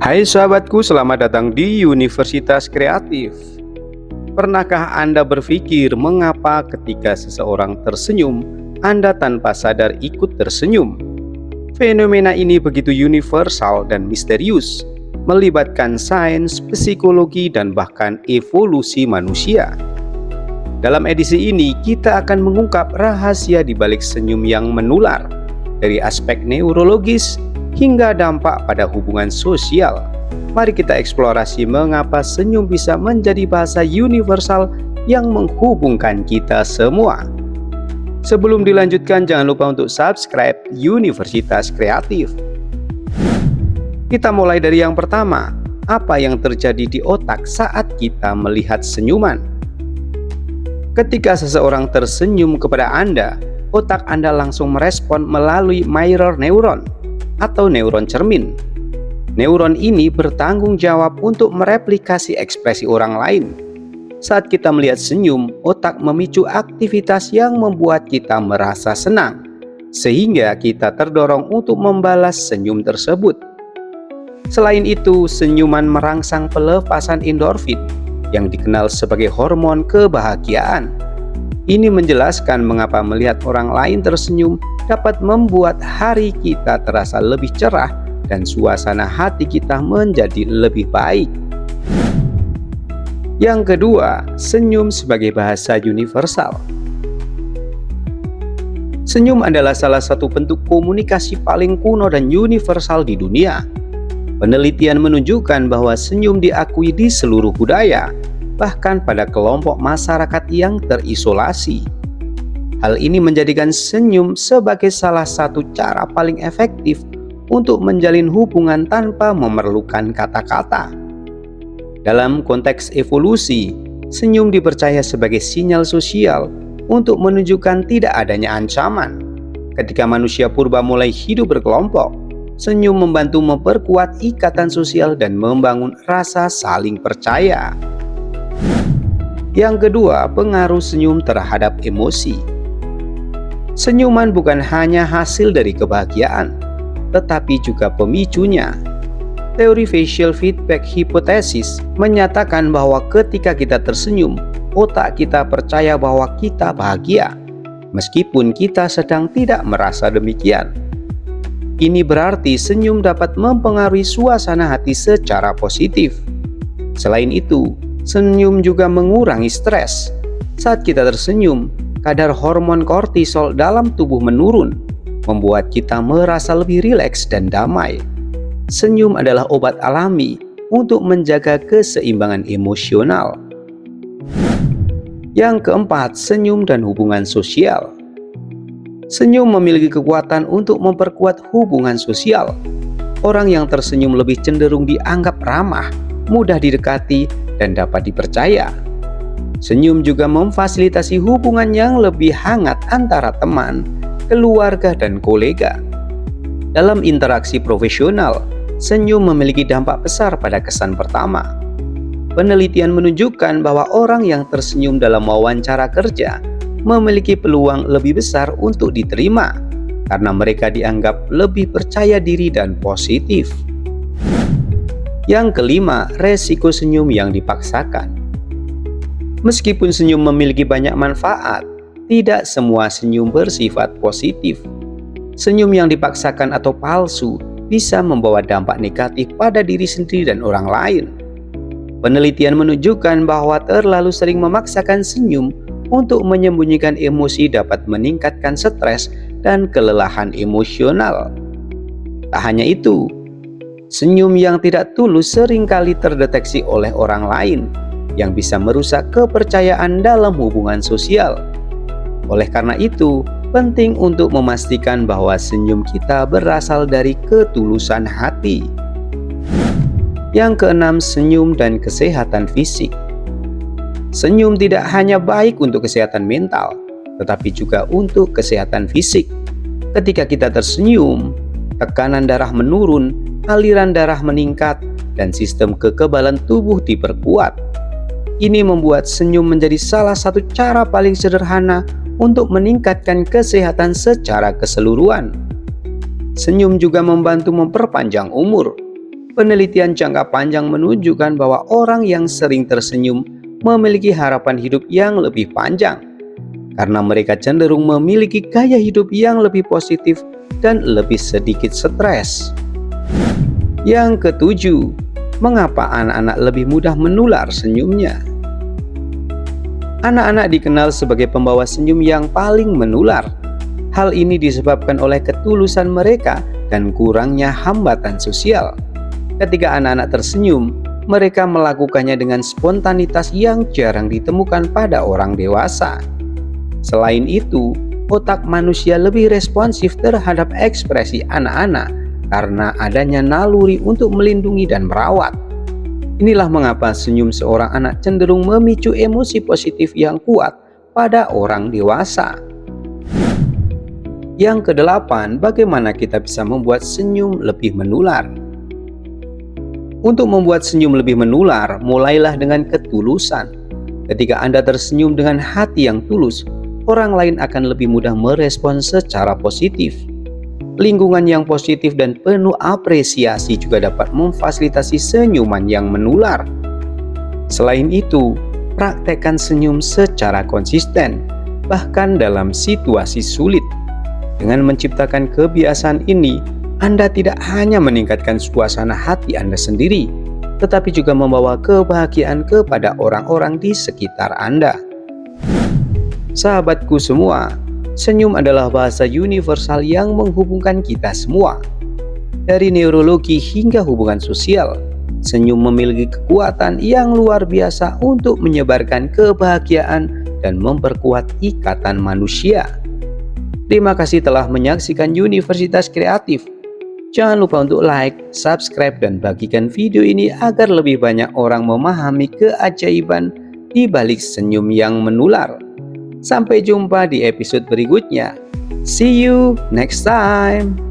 Hai sahabatku, selamat datang di Universitas Kreatif. Pernahkah Anda berpikir mengapa ketika seseorang tersenyum, Anda tanpa sadar ikut tersenyum? Fenomena ini begitu universal dan misterius, melibatkan sains, psikologi, dan bahkan evolusi manusia. Dalam edisi ini, kita akan mengungkap rahasia di balik senyum yang menular, dari aspek neurologis hingga dampak pada hubungan sosial. Mari kita eksplorasi mengapa senyum bisa menjadi bahasa universal yang menghubungkan kita semua. Sebelum dilanjutkan, jangan lupa untuk subscribe Universitas Kreatif. Kita mulai dari yang pertama. Apa yang terjadi di otak saat kita melihat senyuman? Ketika seseorang tersenyum kepada Anda, otak Anda langsung merespon melalui mirror neuron atau neuron cermin. Neuron ini bertanggung jawab untuk mereplikasi ekspresi orang lain. Saat kita melihat senyum, otak memicu aktivitas yang membuat kita merasa senang, sehingga kita terdorong untuk membalas senyum tersebut. Selain itu, senyuman merangsang pelepasan endorfin yang dikenal sebagai hormon kebahagiaan. Ini menjelaskan mengapa melihat orang lain tersenyum dapat membuat hari kita terasa lebih cerah dan suasana hati kita menjadi lebih baik. Yang kedua, senyum sebagai bahasa universal. Senyum adalah salah satu bentuk komunikasi paling kuno dan universal di dunia. Penelitian menunjukkan bahwa senyum diakui di seluruh budaya, bahkan pada kelompok masyarakat yang terisolasi. Hal ini menjadikan senyum sebagai salah satu cara paling efektif untuk menjalin hubungan tanpa memerlukan kata-kata. Dalam konteks evolusi, senyum dipercaya sebagai sinyal sosial untuk menunjukkan tidak adanya ancaman. Ketika manusia purba mulai hidup berkelompok, senyum membantu memperkuat ikatan sosial dan membangun rasa saling percaya. Yang kedua, pengaruh senyum terhadap emosi. Senyuman bukan hanya hasil dari kebahagiaan, tetapi juga pemicunya. Teori facial feedback hypothesis menyatakan bahwa ketika kita tersenyum, otak kita percaya bahwa kita bahagia, meskipun kita sedang tidak merasa demikian. Ini berarti senyum dapat mempengaruhi suasana hati secara positif. Selain itu, senyum juga mengurangi stres. Saat kita tersenyum, kadar hormon kortisol dalam tubuh menurun, membuat kita merasa lebih rileks dan damai. Senyum adalah obat alami untuk menjaga keseimbangan emosional. Yang keempat, senyum dan hubungan sosial. Senyum memiliki kekuatan untuk memperkuat hubungan sosial. Orang yang tersenyum lebih cenderung dianggap ramah, mudah didekati, dan dapat dipercaya. Senyum juga memfasilitasi hubungan yang lebih hangat antara teman, keluarga, dan kolega. Dalam interaksi profesional, senyum memiliki dampak besar pada kesan pertama. Penelitian menunjukkan bahwa orang yang tersenyum dalam wawancara kerja memiliki peluang lebih besar untuk diterima karena mereka dianggap lebih percaya diri dan positif. Yang kelima, resiko senyum yang dipaksakan. Meskipun senyum memiliki banyak manfaat, tidak semua senyum bersifat positif. Senyum yang dipaksakan atau palsu bisa membawa dampak negatif pada diri sendiri dan orang lain. Penelitian menunjukkan bahwa terlalu sering memaksakan senyum untuk menyembunyikan emosi dapat meningkatkan stres dan kelelahan emosional. Tak hanya itu, senyum yang tidak tulus seringkali terdeteksi oleh orang lain yang bisa merusak kepercayaan dalam hubungan sosial. Oleh karena itu, penting untuk memastikan bahwa senyum kita berasal dari ketulusan hati. Yang keenam, senyum dan kesehatan fisik. Senyum tidak hanya baik untuk kesehatan mental, tetapi juga untuk kesehatan fisik. Ketika kita tersenyum, tekanan darah menurun, aliran darah meningkat, dan sistem kekebalan tubuh diperkuat. Ini membuat senyum menjadi salah satu cara paling sederhana untuk meningkatkan kesehatan secara keseluruhan. Senyum juga membantu memperpanjang umur. Penelitian jangka panjang menunjukkan bahwa orang yang sering tersenyum memiliki harapan hidup yang lebih panjang, karena mereka cenderung memiliki gaya hidup yang lebih positif dan lebih sedikit stres. Yang ketujuh, mengapa anak-anak lebih mudah menular senyumnya? Anak-anak dikenal sebagai pembawa senyum yang paling menular. Hal ini disebabkan oleh ketulusan mereka dan kurangnya hambatan sosial. Ketika anak-anak tersenyum, mereka melakukannya dengan spontanitas yang jarang ditemukan pada orang dewasa. Selain itu, otak manusia lebih responsif terhadap ekspresi anak-anak karena adanya naluri untuk melindungi dan merawat. Inilah mengapa senyum seorang anak cenderung memicu emosi positif yang kuat pada orang dewasa. Yang kedelapan, bagaimana kita bisa membuat senyum lebih menular? Untuk membuat senyum lebih menular, mulailah dengan ketulusan. Ketika Anda tersenyum dengan hati yang tulus, orang lain akan lebih mudah merespons secara positif. Lingkungan yang positif dan penuh apresiasi juga dapat memfasilitasi senyuman yang menular. Selain itu, praktekkan senyum secara konsisten, bahkan dalam situasi sulit. Dengan menciptakan kebiasaan ini, Anda tidak hanya meningkatkan suasana hati Anda sendiri, tetapi juga membawa kebahagiaan kepada orang-orang di sekitar Anda. Sahabatku semua, senyum adalah bahasa universal yang menghubungkan kita semua. Dari neurologi hingga hubungan sosial, senyum memiliki kekuatan yang luar biasa untuk menyebarkan kebahagiaan dan memperkuat ikatan manusia. Terima kasih telah menyaksikan Universitas Kreatif. Jangan lupa untuk like, subscribe, dan bagikan video ini agar lebih banyak orang memahami keajaiban di balik senyum yang menular. Sampai jumpa di episode berikutnya. See you next time.